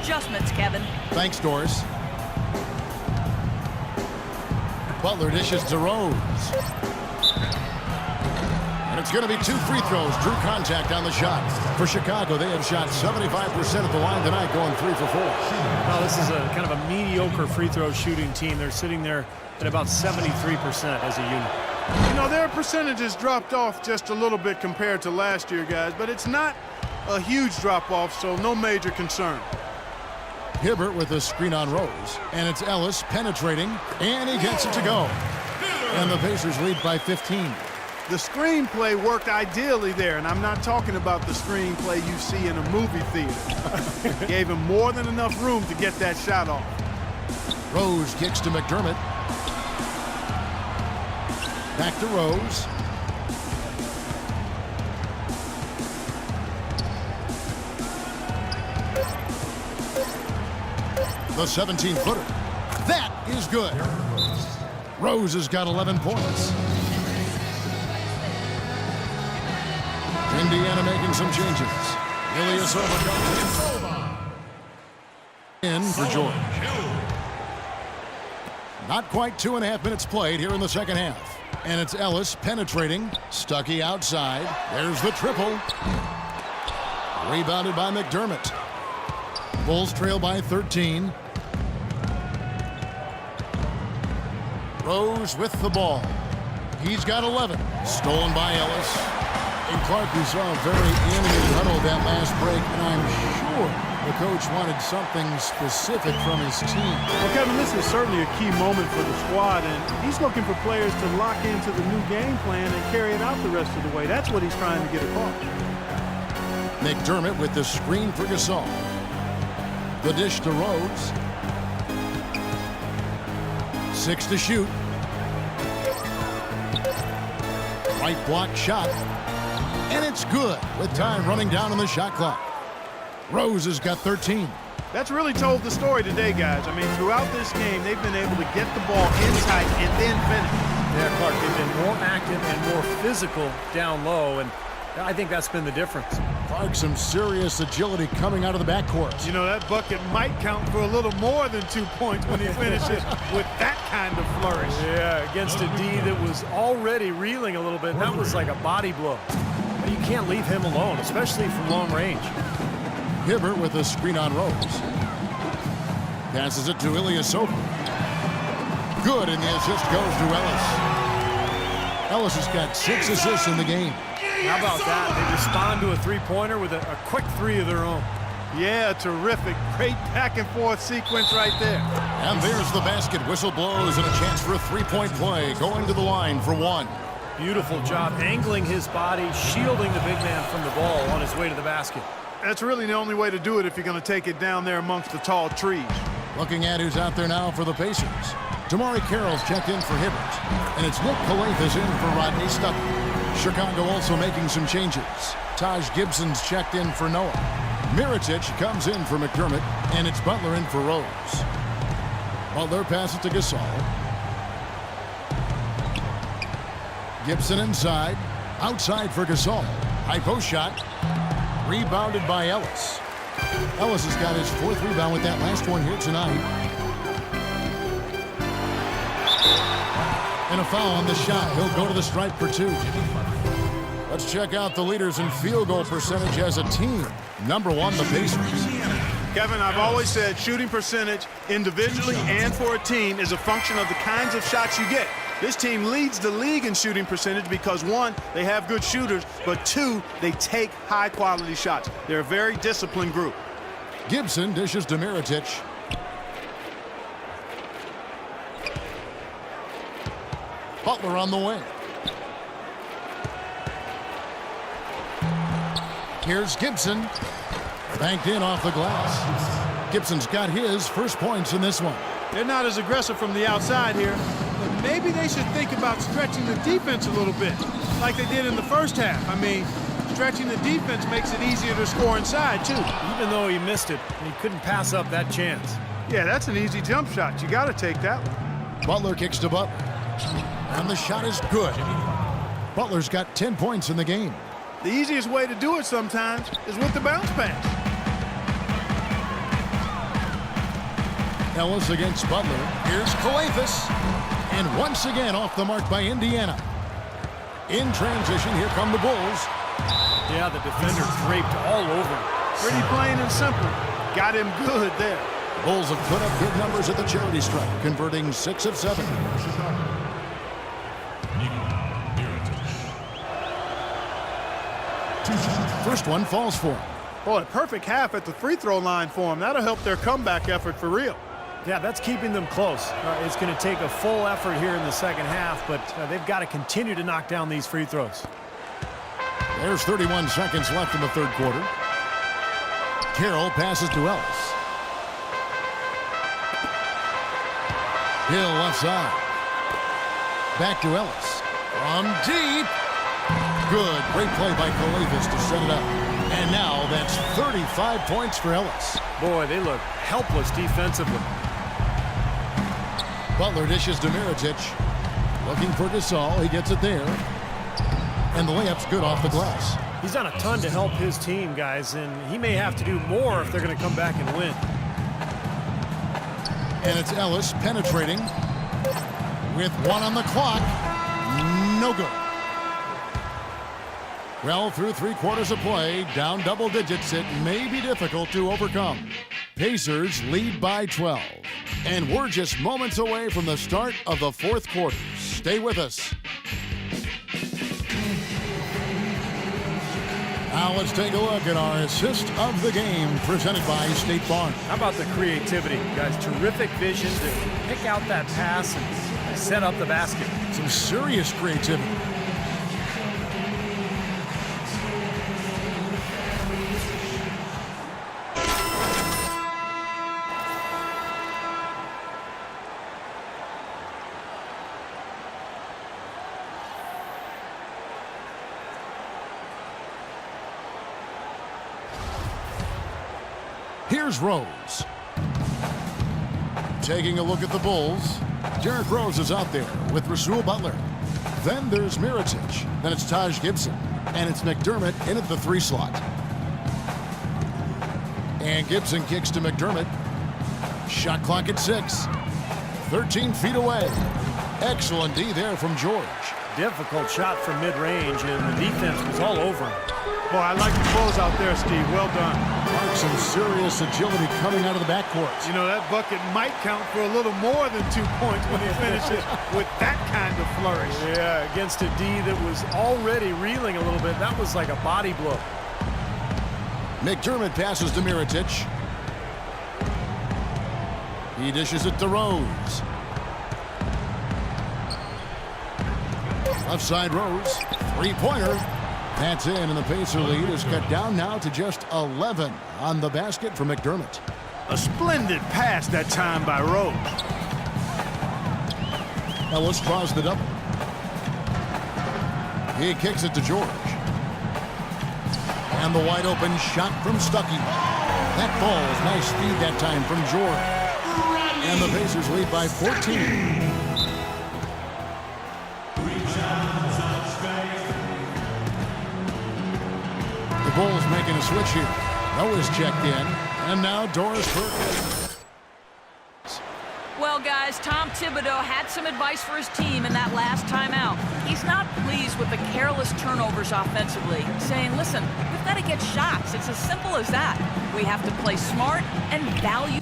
adjustments, Kevin. Thanks, Doris. Butler dishes to Rose. And it's going to be 2 free throws. Drew contact on the shot. For Chicago, they have shot 75% at the line tonight, going 3 for 4. Well, this is a kind of a mediocre free throw shooting team. They're sitting there at about 73% as a unit. You know, their percentages dropped off just a little bit compared to last year, guys, but it's not a huge drop-off, so no major concern. Hibbert with a screen on Rose. And it's Ellis penetrating, and he gets it to go. And the Pacers lead by 15. The screenplay worked ideally there, and I'm not talking about the screenplay you see in a movie theater. Gave him more than enough room to get that shot off. Rose kicks to McDermott. Back to Rose. The 17-footer. That is good. Rose has got 11 points. Indiana making some changes. Ilyasova comes in for George. Not quite 2.5 minutes played here in the second half. And it's Ellis penetrating. Stuckey outside. There's the triple. Rebounded by McDermott. Bulls trail by 13. Rose with the ball. He's got 11. Stolen by Ellis. And Clark, we saw a very animated huddle that last break, and I'm sure the coach wanted something specific from his team. Well, Kevin, this is certainly a key moment for the squad, and he's looking for players to lock into the new game plan and carry it out the rest of the way. That's what he's trying to get across. McDermott with the screen for Gasol. The dish to Rose. 6 to shoot. Right block shot. And it's good with time running down on the shot clock. Rose has got 13. That's really told the story today, guys. I mean, throughout this game, they've been able to get the ball inside and then finish. Yeah, Clark, they've been more active and more physical down low, and I think that's been the difference. Clark, some serious agility coming out of the backcourt. You know, that bucket might count for a little more than 2 points when he finishes with that kind of flourish. Yeah, against a D that was already reeling a little bit. That was like a body blow. But you can't leave him alone, especially from long range. Hibbert with a screen on Rose. Passes it to Ilyasova. Good, and the assist goes to Ellis. Ellis has got 6 assists in the game. How about that? They respond to a three-pointer with a quick 3 of their own. Yeah, terrific. Great back-and-forth sequence right there. And there's the basket. Whistle blows and a chance for a 3-point play. Going to the line for 1. Beautiful job angling his body, shielding the big man from the ball on his way to the basket. That's really the only way to do it if you're going to take it down there amongst the tall trees. Looking at who's out there now for the Pacers. Damari Carroll's checked in for Hibbert. And it's Nick Calathes in for Rodney Stuckey. Chicago also making some changes. Taj Gibson's checked in for Noah. Mirotic comes in for McDermott. And it's Butler in for Rose. Butler passes to Gasol. Gibson inside. Outside for Gasol. High post shot. Rebounded by Ellis. Ellis has got his 4th rebound with that last one here tonight. And a foul on the shot. He'll go to the stripe for 2. Let's check out the leaders in field goal percentage as a team. Number 1, the Pacers. Kevin, I've always said shooting percentage individually and for a team is a function of the kinds of shots you get. This team leads the league in shooting percentage because 1, they have good shooters, but 2, they take high-quality shots. They're a very disciplined group. Gibson dishes to Mirotic. Butler on the wing. Here's Gibson. Banked in off the glass. Gibson's got his first points in this one. They're not as aggressive from the outside here, but maybe they should think about stretching the defense a little bit, like they did in the first half. I mean, stretching the defense makes it easier to score inside, too. Even though he missed it, he couldn't pass up that chance. Yeah, that's an easy jump shot. You got to take that one. Butler kicks to Butler. And the shot is good. Butler's got 10 points in the game. The easiest way to do it sometimes is with the bounce pass. Ellis against Butler. Here's Calathes. And once again off the mark by Indiana. In transition, here come the Bulls. Yeah, the defender draped all over. Pretty plain and simple. Got him good there. Bulls have put up big numbers at the charity stripe, converting 6 of 7. First one falls for him. Boy, a perfect half at the free throw line for him. That'll help their comeback effort for real. Yeah, that's keeping them close. It's going to take a full effort here in the second half, but they've got to continue to knock down these free throws. There's 31 seconds left in the third quarter. Carroll passes to Ellis. Hill left side. Back to Ellis. From deep. Good. Great play by Calathes to set it up. And now that's 35 points for Ellis. Boy, they look helpless defensively. Butler dishes to Mirotic. Looking for Gasol. He gets it there. And the layup's good off the glass. He's done a ton to help his team, guys, and he may have to do more if they're going to come back and win. And it's Ellis penetrating with 1 on the clock. No good. Well, through 3 quarters of play, down double digits, it may be difficult to overcome. Pacers lead by 12. And we're just moments away from the start of the fourth quarter. Stay with us. Now let's take a look at our assist of the game presented by State Farm. How about the creativity, guys? Terrific vision to pick out that pass and set up the basket. Some serious creativity. Here's Rose. Taking a look at the Bulls. Derrick Rose is out there with Rasul Butler. Then there's Mirotic. Then it's Taj Gibson. And it's McDermott in at the 3 slot. And Gibson kicks to McDermott. Shot clock at 6. 13 feet away. Excellent D there from George. Difficult shot from mid-range, and the defense was all over him. Boy, I like the close out there, Steve. Well done. Some serious agility coming out of the backcourt. You know, that bucket might count for a little more than 2 points when he finishes with that kind of flourish. Yeah, against a D that was already reeling a little bit. That was like a body blow. McDermott passes to Mirotic. He dishes it to Rose. Left side Rose. 3-pointer. That's in, and the Pacer lead is cut down now to just 11 on the basket for McDermott. A splendid pass that time by Rose. Ellis draws the double. He kicks it to George. And the wide open shot from Stuckey. That falls. Nice speed that time from George. And the Pacers lead by 14. Bulls making a switch here. Noah's checked in. And now Doris Burke. Well, guys, Tom Thibodeau had some advice for his team in that last timeout. He's not pleased with the careless turnovers offensively, saying, listen, we've got to get shots. It's as simple as that. We have to play smart and value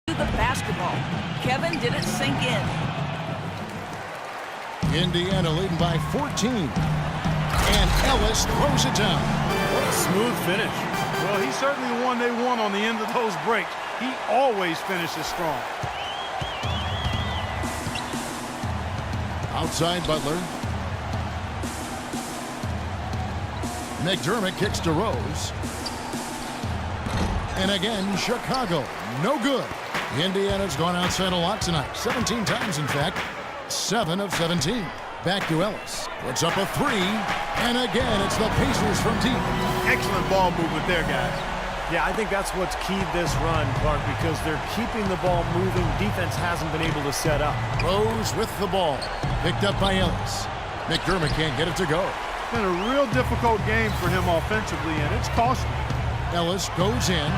the basketball. Kevin didn't sink in. Indiana leading by 14. And Ellis throws it down. What a smooth finish. Well, he's certainly the one they want on the end of those breaks. He always finishes strong. Outside Butler. McDermott kicks to Rose. And again, Chicago. No good. Indiana's gone outside a lot tonight. 17 times, in fact. 7 of 17. Back to Ellis. Puts up a 3. And again, it's the Pacers from deep. Excellent ball movement there, guys. Yeah, I think that's what's keyed this run, Clark, because they're keeping the ball moving. Defense hasn't been able to set up. Rose with the ball. Picked up by Ellis. McDermott can't get it to go. It's been a real difficult game for him offensively, and it's costly. Ellis goes in,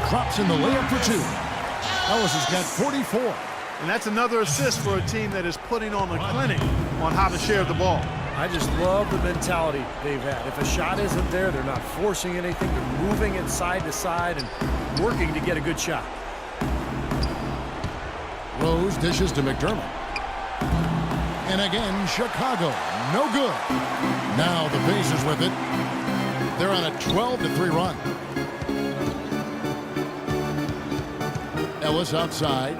drops in the layup for 2. Ellis has got 44. And that's another assist for a team that is putting on a clinic on how to share the ball. I just love the mentality they've had. If a shot isn't there, they're not forcing anything. They're moving it side to side and working to get a good shot. Rose dishes to McDermott. And again, Chicago, no good. Now the Pacers with it. They're on a 12-3 run. Ellis outside.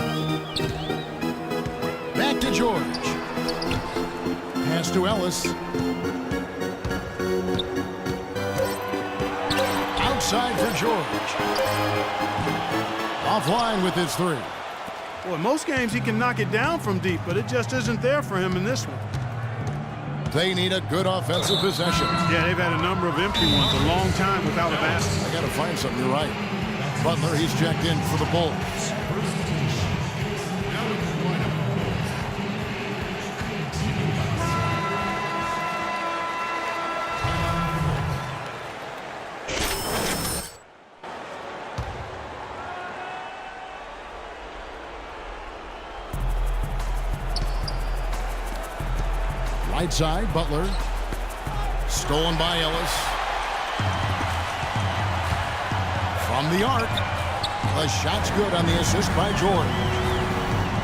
Back to George. Pass to Ellis. Outside for George. Offline with his 3. Well, in most games he can knock it down from deep, but it just isn't there for him in this one. They need a good offensive possession. Yeah, they've had a number of empty ones, a long time without a basket. I got to find something. You're right. Butler, he's checked in for the Bulls. Right side, Butler. Stolen by Ellis. From the arc. The shot's good on the assist by George.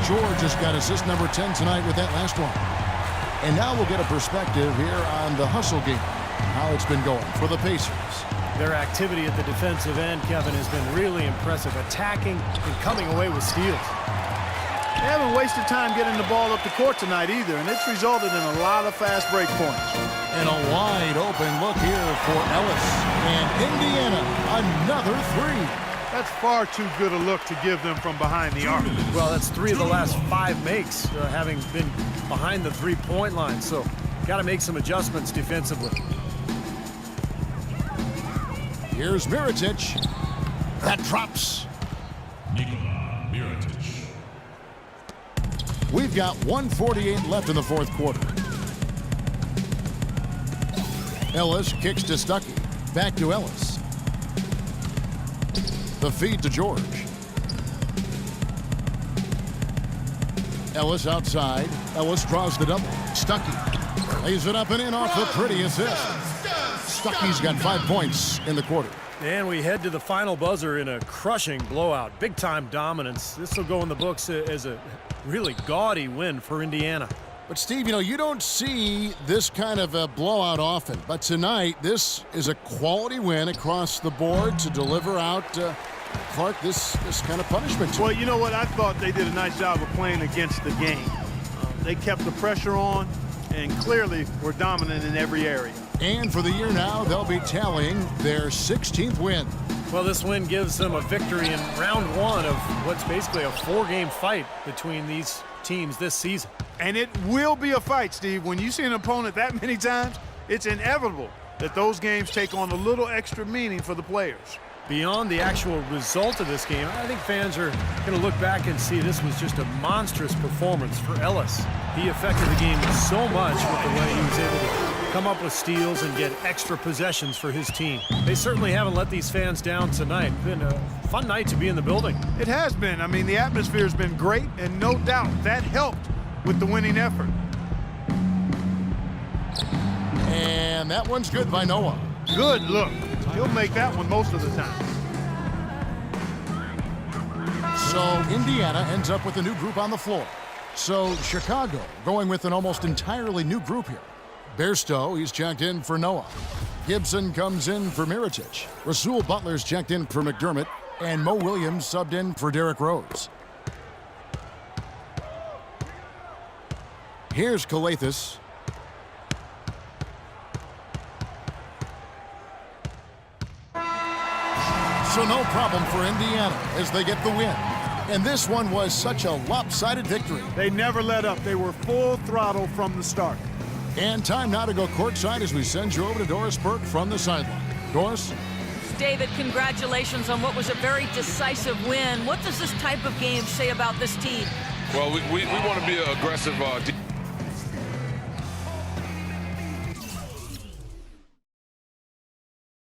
George has got assist number 10 tonight with that last one. And now we'll get a perspective here on the hustle game, how it's been going for the Pacers. Their activity at the defensive end, Kevin, has been really impressive. Attacking and coming away with steals. They haven't wasted time getting the ball up the court tonight either, and it's resulted in a lot of fast break points. And a wide open look here for Ellis. And Indiana, another 3. That's far too good a look to give them from behind the arc. Well, that's 3 of the last 5 makes, having been behind the three-point line. So, got to make some adjustments defensively. Here's Mirotic. That drops. Nikola Mirotic. We've got 1:48 left in the fourth quarter. Ellis kicks to Stuckey. Back to Ellis. The feed to George. Ellis outside. Ellis draws the double. Stuckey lays it up and in off the pretty assist. Stuckey's got 5 points in the quarter. And we head to the final buzzer in a crushing blowout. Big-time dominance. This will go in the books as a really gaudy win for Indiana. But, Steve, you don't see this kind of a blowout often. But tonight, this is a quality win across the board to deliver out, Clark, this kind of punishment. Well, you know what? I thought they did a nice job of playing against the game. They kept the pressure on and clearly were dominant in every area. And for the year now, they'll be tallying their 16th win. Well, this win gives them a victory in round 1 of what's basically a 4-game fight between these teams this season. And it will be a fight, Steve. When you see an opponent that many times, it's inevitable that those games take on a little extra meaning for the players. Beyond the actual result of this game, I think fans are going to look back and see this was just a monstrous performance for Ellis. He affected the game so much with the way he was able to come up with steals and get extra possessions for his team. They certainly haven't let these fans down tonight. It's been a fun night to be in the building. It has been. I mean, the atmosphere has been great, and no doubt that helped with the winning effort. And that one's good by Noah. Good look. He'll make that one most of the time. So Indiana ends up with a new group on the floor. So Chicago going with an almost entirely new group here. Bairstow, he's checked in for Noah. Gibson comes in for Mirotic. Rasul Butler's checked in for McDermott. And Mo Williams subbed in for Derrick Rose. Here's Calathes. So no problem for Indiana as they get the win. And this one was such a lopsided victory. They never let up. They were full throttle from the start. And time now to go courtside as we send you over to Doris Burke from the sideline. Doris? David, congratulations on what was a very decisive win. What does this type of game say about this team? Well, we want to be an aggressive